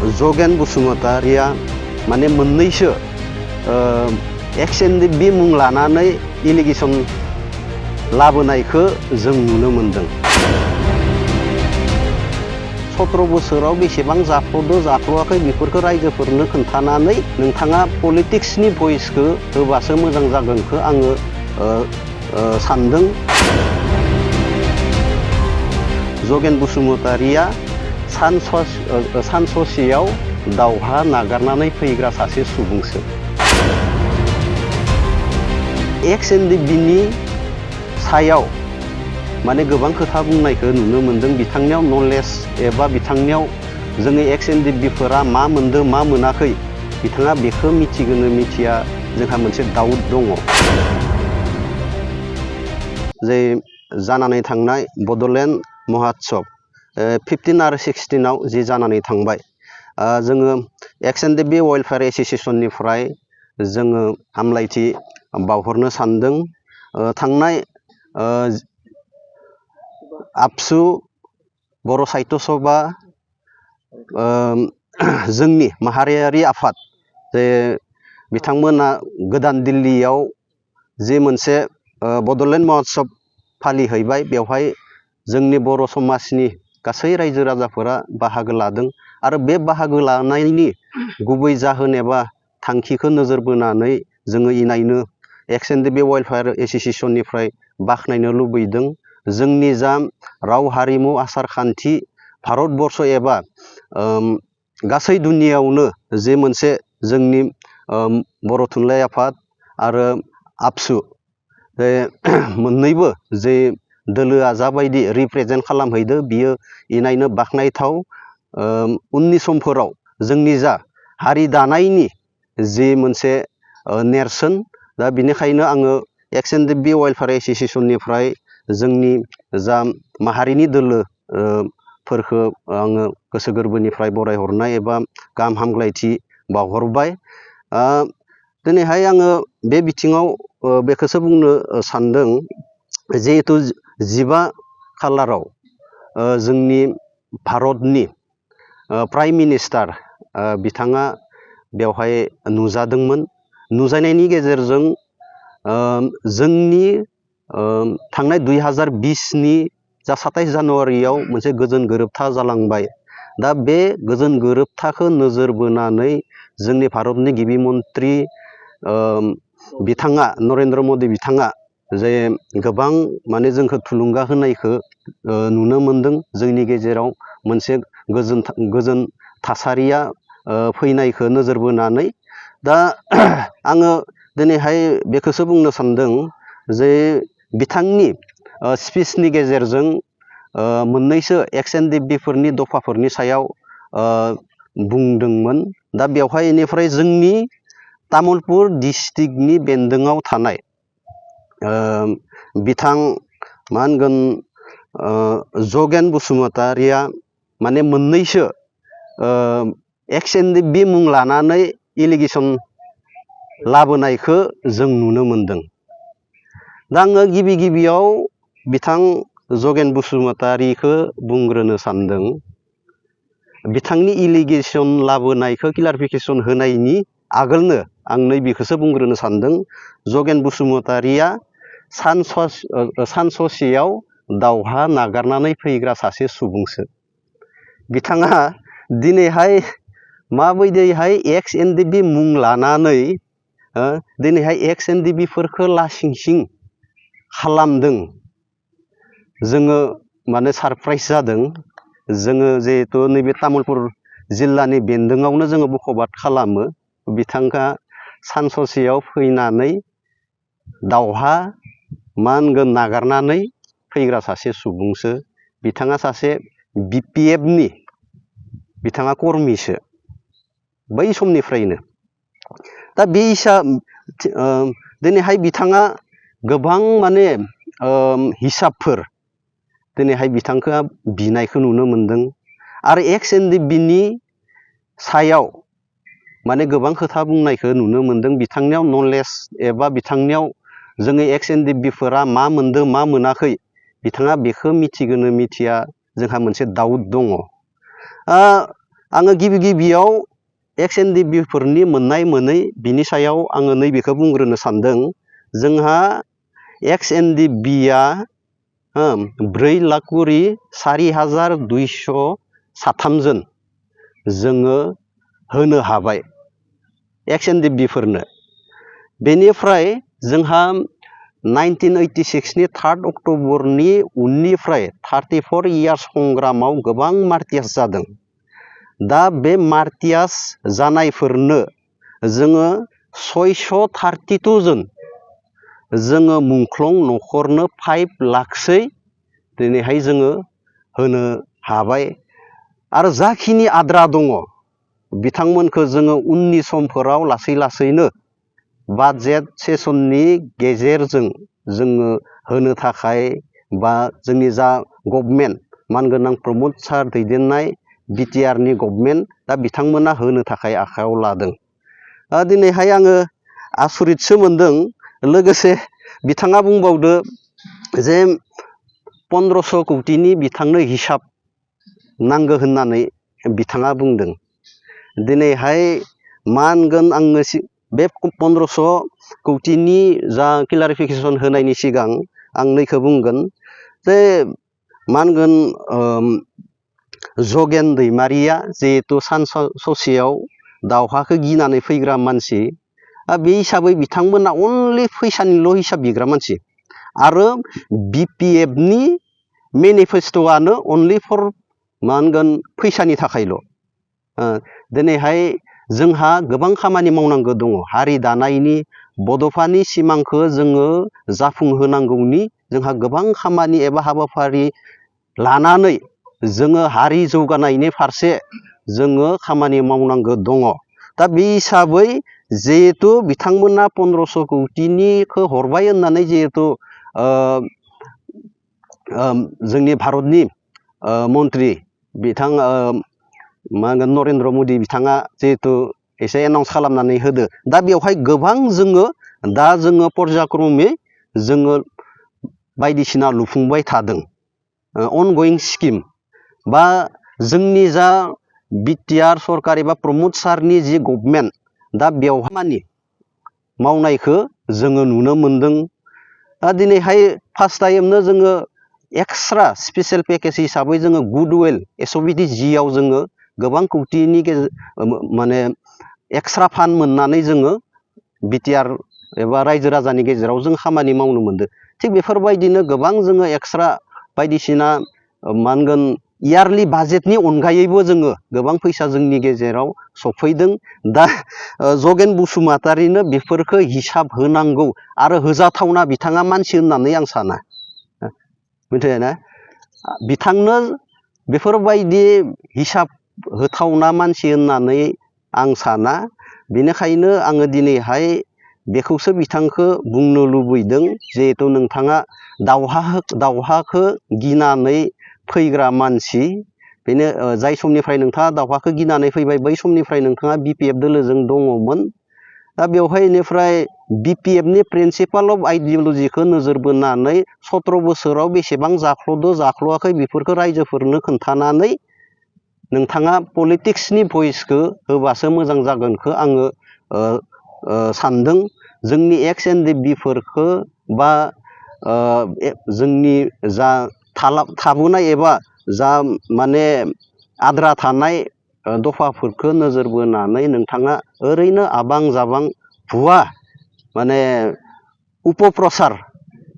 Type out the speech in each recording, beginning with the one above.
जगेन बसुमतारिया माने मोननैसो एक्स एनडिपि मुं लानानै एलिगेसन लाबोनायखौ जों नुनो मोनदों। 17 बोसोराव बेसेबां जाफ्ल'दो जाफ्ल'आखै बेफोरखौ रायजोफोरनो खोन्थानानै नोंथाङा पलिटिक्सनि भइसखौ होबासो मोजां जागोनखौ आङो सानदों। जगेन बसुमतारिया सान ससेयाव दावहा नागारनानै फैग्रा सासे सुबुंसो। एक्स एनडिपिनि सायाव माने गोबां खोथा बुंनायखौ नुनो मोनदों। बिथांनियाव नलेज एबा बिथांनियाव जोङो एक्स एनडिपिफोरा मा मोनदों मा मोनाखै बिथाङा बेखौ मिथिगोनो मिथिया जोंहा मोनसे डाउट दङ। जे जानानै थांनाय बड'लेण्ड महोत्सव 15 आरो 16 जि जानानै थांबाय, जोङो एक्स एनडिपि वेलफेयार एस'सिएशननिफ्राय जोङो हामलायथि बावहरनो सानदों। थांनाय आबसु बर' साहित्य सभा जोंनि माहारियारि आफाद जे बिथांमोना गोदान दिल्लीयाव जे मोनसे बड'लेण्ड महोत्सव फालिहैबाय, बेवहाय जोंनि बर' समाजनि गासै रायजो राजाफोरा बाहागो लादों आरो बे बाहागो लानायनि गुबै जाहोन एबा थांखिखौ नोजोर बोनानै जोङो इनायनो एक्स एनडिपि वेलफेयार एस'सिएशननिफ्राय बाख्नायनो लुबैदों। जोंनि जा राव हारिमु आसार खान्थि भारतबर्ष एबा गासै दुनियावनो जे मोनसे जोंनि बर' थुनलाइ आफाद आरो आबसु बे मोननैबो जे दोलोआ जाबायदि रिप्रेजेन्ट खालामहैदो बियो इनायनो बाख्नायथाव। उननि समफोराव जोंनि जा हारि दानायनि जि मोनसे नेरसोन, दा बिनिखायनो आङो एक्स एनडिपि वेलफेयार एस'सिएशननिफ्राय जोंनि जा माहारिनि दोलो फोरखौ आङो गोसो गोरबोनिफ्राय बरायहरनाय एबा गाहाम हामलायथि बावहरबाय। दिनैहाय आङो बे बिथिङाव बेखौसो बुंनो सानदों, जिहेथु 15 खालाराव जोंनि भारतनि प्राइम मिनिस्टार बिथाङा बेवहाय नुजादोंमोन। नुजानायनि गेजेरजों जोंनि थांनाय 2020नि जा 27 जानुवारियाव मोनसे गोजोन गोरोबथा जालांबाय। दा बे गोजोन गोरोबथाखौ नोजोर बोनानै जोंनि भारतनि गिबि मन्त्रि बिथाङा नरेन्द्र मदि बिथाङा जे गोबां माने जोंखौ थुलुंगा होनायखौ नुनो मोनदों। जोंनि गेजेराव मोनसे गोजोन थासारिया फैनायखौ नोजोर बोनानै दा आङो दिनैहाय बेखौसो बुंनो सानदों जे बिथांनि स्पिचनि गेजेरजों मोननैसो एक्स एनडिपिफोरनि दफाफोरनि सायाव बुंदोंमोन। दा बेवहाय इनिफ्राय जोंनि तामुलपुर डिस्ट्रिक्टनि बेन्दोङाव थानाय बिथां मा होनगोन जगेन बसुमतारिया माने मोननैसो एक्स एनडिपि मुं लानानै एलिगेसन लाबोनायखौ जों नुनो मोनदों। दा आङो गिबियाव बिथां जगेन बसुमतारिखौ बुंग्रोनो सानदों। बिथांनि एलिगेसन लाबोनायखौ क्लारिफिकेसन होनायनि आगोलनो आं नैबेखौसो बुंग्रोनो सानदों। जगेन बसुमतारिया सान ससेयाव दावहा नागारनानै फैग्रा सासे सुबुंसो। बिथाङा दिनैहाय माबायदिहाय एक्स एनडिपि मुं लानानै दिनैहाय एक्स एनडिपिफोरखौ लासिंसिं खालामदों, जोङो माने सारप्राइज जादों। जोङो जिहेथु नैबे तामुलपुर जिल्लानि बेन्दोङावनो जोङो बखबाद खालामो। बिथाङा सान ससेयाव फैनानै दावहा मा होनगोन नागारनानै फैग्रा सासे सुबुंसो। बिथाङा सासे बिपिएफनि बिथाङा कर्मिसो बै समनिफ्रायनो। दा बे दिनैहाय बिथाङा गोबां माने हिसाबफोर दिनैहाय बिथांखौ बिनायखौ नुनो मोनदों आरो एक्स एनडिपिनि सायाव माने गोबां खोथा बुंनायखौ नुनो मोनदों। बिथांनियाव नलेज एबा बिथांनियाव जोङो एक्स एनडिपिफोरा मा मोनदों मा मोनाखै बिथाङा बेखौ मिथिगोनो मिथिया जोंहा मोनसे डाउट दङ। आङो गिबियाव एक्स एन डि बिफोरनि मोननाय मोनै बिनि सायाव आङो नैबेखौ बुंग्रोनो सानदों। जोंहा एक्स एन डि बिया 4,04,203 जन जोङो होनो हाबाय एक्स एन डि बिफोरनो। बेनिफ्राय जोंहा 1986 नि 3 अक्ट'बरनि उननिफ्राय 34 इयार्स संग्रामाव गोबां मार्टियास जादों। दा बे मार्टियास जानायफोरनो जोङो 632 जन जोङो मुंख्लं न'खरनो 5 लाखसै दिनैहाय जोङो होनो हाबाय। आरो जाखिनि आद्रा दङ बिथांमोनखौ जोङो उननि समफोराव लासैनो बाजेट सेसननि गेजेरजों जोङो होनो थाखाय बा जोंनि जा गभर्नमेन्ट मानगोनां प्रमद सार दैदेननाय बिटिआर नि गभर्नमेन्ट दा बिथांमोना होनो थाखाय आखायाव लादों। दिनैहाय आङो आसरितसो मोनदों। लोगोसे बिथाङा बुंबावदो जे 1500 कौटिनि बिथांनो हिसाब नांगौ होननानै बिथाङा बुंदों। दिनैहाय मा होनगोन आङो बे 1500 कौटिनि जा क्लारिफिकेसन होनायनि सिगां आं नैखौ बुंगोन जे मा होनगोन जगेन दैमारिया जिहेतु सान ससेयाव दावहाखौ गिनानै फैग्रा मानसि, बे हिसाबै बिथांमोना अनलि फैसानिल' हिसाब बिग्रा मानसि। आरो BPF नि मेनिफेस्ट'आनो अनलि फर मा होनगोन फैसानि थाखायल'। दिनैहाय जोंहा गोबां खामानि मावनांगौ दङ। हारि दानायनि बड'फानि सिमांखौ जोङो जाफुंहोनांगौनि जोंहा गोबां खामानि एबा हाबाफारि लानानै जोङो हारि जौगानायनि फारसे जोङो खामानि मावनांगौ दङ। दा बे हिसाबै जिहेतु बिथांमोना 1500 कौटिनिखौ हरबाय होननानै जिहेतु जोंनि भारतनि मन्त्रि बिथां मा होनगोन नरेन्द्र मदि बिथाङा जिहेतु एसे एनाउन्स खालामनानै होदो। दा बेवहाय गोबां जोङो पर्यायक्रमै जोङो बायदिसिना लुफुंबाय थादों। अनगयिं स्किम बा जोंनि जा बिटिआर सरकार एबा प्रमद सारनि जि गभर्नमेन्ट दा बेवहाय खामानि मावनायखौ जोङो नुनो मोनदों। दिनैहाय फार्स्ट टाइमनो जोङो एक्सट्रा स्पेसियेल पेकेज हिसाबै जोङो गुडविल SOBD जिआव जोङो गोबां कौटिनि माने एक्सट्रा फान्ड मोननानै जोङो बिटिआर एबा रायजो राजानि गेजेराव जों खामानि मावनो मोनदों। थिग बेफोरबायदिनो गोबां जोङो एक्सट्रा बायदिसिना मा होनगोन इयारलि बाजेटनि अनगायैबो जोङो गोबां फैसा जोंनि गेजेराव सफैदों। दा जगेन बसुमतारिनो बेफोरखौ हिसाब होनांगौ आरो होजाथावना बिथाङा मानसि होननानै आं साना। मिथिबायना? बिथांनो बेफोरबायदि हिसाब होथावना मानसि होननानै आं साना। बेनिखायनो आङो दिनैहाय बेखौसो बिथांखौ बुंनो लुबैदों जिहेथु नोंथाङा दावहाखौ गिनानै फैग्रा मानसि। बेनो जाय समनिफ्राय नोंथाङा दावहाखौ गिनानै फैबाय बै समनिफ्राय नोंथाङा BPF दोलोजों दङमोन। दा बेवहाय बेनिफ्राय BPF नि प्रिन्सिपाल अफ आइडियलजिखौ नोजोर बोनानै 17 बोसोराव बेसेबां जाख्ल'आखै बेफोरखौ रायजोफोरनो खोन्थानानै नोंथाङा पलिटिक्सनि भइसखौ होबासो मोजां जागोनखौ आङो सानदों। जोंनि XNDBफोरखौ बा जोंनि जा थाबोनाय एबा जा माने आद्रा थानाय दफाफोरखौ नोजोर बोनानै नोंथाङा ओरैनो आबां जाबां भुवा माने उपप्रसार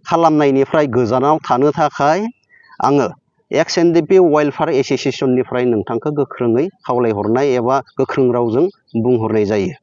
खालामनायनिफ्राय गोजानाव थानो थाखाय आङो XNDP वेलफेयार एस'सिएशननिफ्राय नोंथांखौ गोख्रोङै खावलायहरनाय एबा गोख्रों रावजों बुंहरनाय जायो।